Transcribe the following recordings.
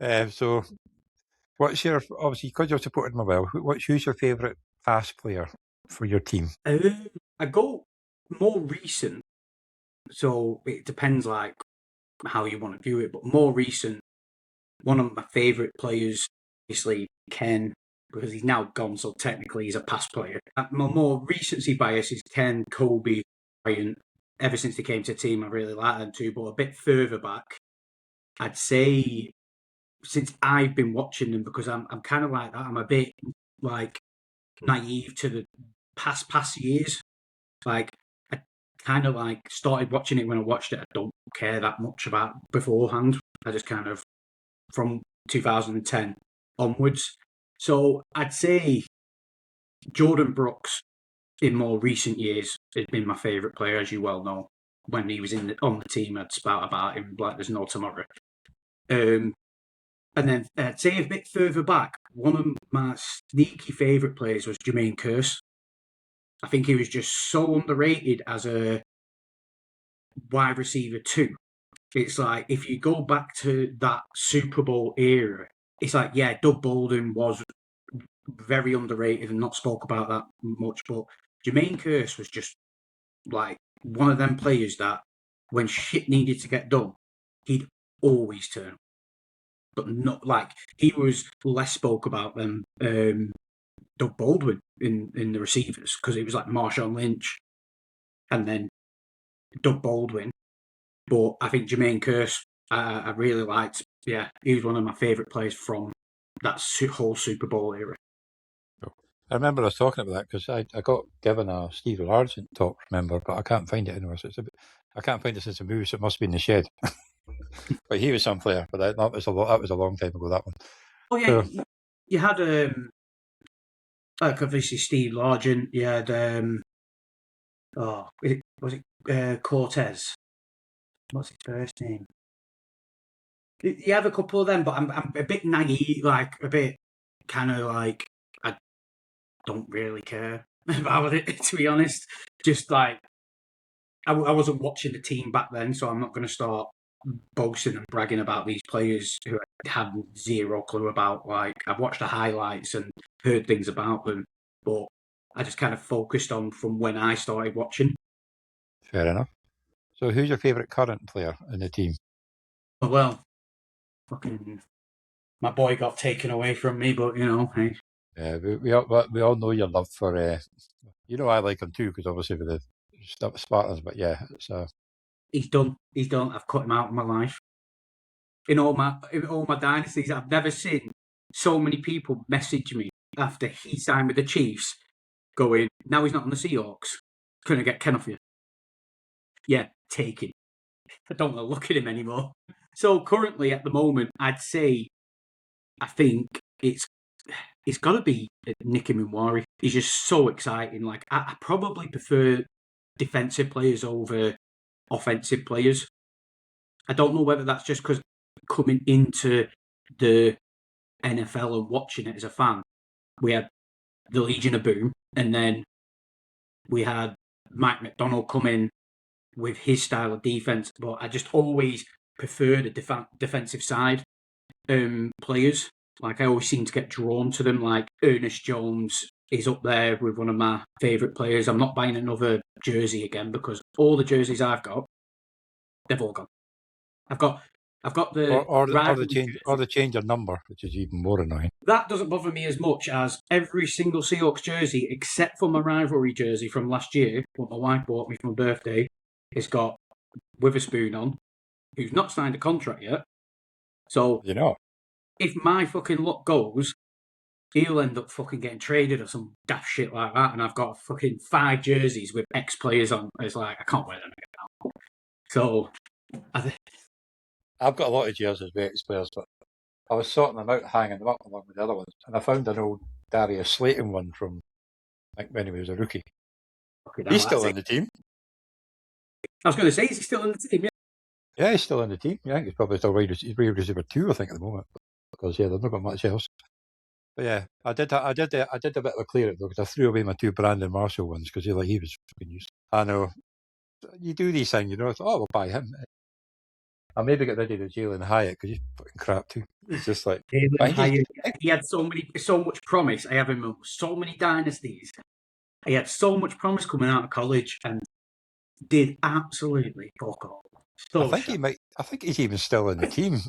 So, what's your obviously because you're supporting Mobile? Who's your favourite past player for your team? I go more recent, so it depends like how you want to view it. But more recent, one of my favourite players, obviously Ken, because he's now gone, so technically he's a past player. My more recency bias is Ken, Kobe, Bryant. Ever since they came to the team, I really like them too. But a bit further back, I'd say since I've been watching them, because I'm kind of like that. I'm a bit like naive to the past years. Like I kind of like started watching it when I watched it. I don't care that much about beforehand. I just kind of from 2010 onwards. So I'd say Jordan Brooks in more recent years has been my favourite player, as you well know. When he was on the team, I'd spout about him like there's no tomorrow. And then I'd say a bit further back, one of my sneaky favourite players was Jermaine Kearse. I think he was just so underrated as a wide receiver too. It's like if you go back to that Super Bowl era, it's like, yeah, Doug Baldwin was very underrated and not spoke about that much, but Jermaine Kearse was just like one of them players that when shit needed to get done, he'd always turn. But not like he was less spoke about than Doug Baldwin in the receivers, because it was like Marshawn Lynch and then Doug Baldwin. But I think Jermaine Kearse, I really liked. Yeah, he was one of my favourite players from that whole Super Bowl era. I remember us talking about that because I got given a Steve Largent talk, remember, but I can't find it anywhere. So I can't find it since I moved, so it must be in the shed. But he was some player, but that was a long time ago, that one. Oh yeah, so, you had like obviously Steve Largent. You had was it Cortez? What's his first name? You have a couple of them, but I'm a bit naive, like a bit kind of like I don't really care about it, to be honest. Just like I wasn't watching the team back then, so I'm not going to start boasting and bragging about these players who I had zero clue about. Like I've watched the highlights and heard things about them, but I just kind of focused on from when I started watching. Fair enough. So who's your favourite current player in the team? Well, fucking my boy got taken away from me, but you know, hey. Yeah, we all know your love for. I like him too because obviously with the Spartans. But yeah, it's he's done. He's done. I've cut him out of my life. In all my dynasties, I've never seen so many people message me after he signed with the Chiefs, going, now he's not on the Seahawks. Couldn't get Ken off you. Yeah, take him. I don't want to look at him anymore. So currently, at the moment, I'd say, I think it's got to be Nicky Minwari. He's just so exciting. Like I probably prefer defensive players over offensive players. I don't know whether that's just because coming into the NFL and watching it as a fan, we had the Legion of Boom, and then we had Mike McDonald come in with his style of defense. But I just always prefer the defensive side players. Like I always seem to get drawn to them. Like Ernest Jones is up there with one of my favourite players. I'm not buying another jersey again because all the jerseys I've got, they've all gone. I've got the or the change of number, which is even more annoying. That doesn't bother me as much as every single Seahawks jersey, except for my rivalry jersey from last year, what my wife bought me for my birthday. It's got Witherspoon on, who's not signed a contract yet. So if my fucking luck goes, he'll end up fucking getting traded or some daft shit like that, and I've got fucking 5 jerseys with ex-players on. It's like, I can't wear them again now. So I've got a lot of jerseys with ex-players, but I was sorting them out, hanging them up along with the other ones, and I found an old Darius Slayton one from, I think, when he was a rookie. He's still in the team. I was going to say, is he still in the team? Yeah, he's still in the team. Yeah, I think he's probably still wide receiver 2, I think, at the moment. Because they've not got much else. But yeah, I did a bit of a clear it though, because I threw away my 2 Brandon Marshall ones because he was fucking useless. I know. You do these things, I thought, we'll buy him. I'll maybe get rid of the Jalen Hyatt because he's fucking crap too. It's just like Jalen Hyatt, he had so much promise. I have him in so many dynasties. He had so much promise coming out of college and did absolutely fuck all. I think he's even still in the team,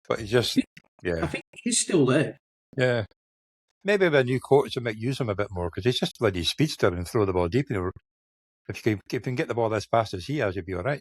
but he just I think he's still there. Yeah, maybe with a new coach, they might use him a bit more because he's just bloody speedster and throw the ball deep. If you can get the ball as fast as he has, you'll be all right.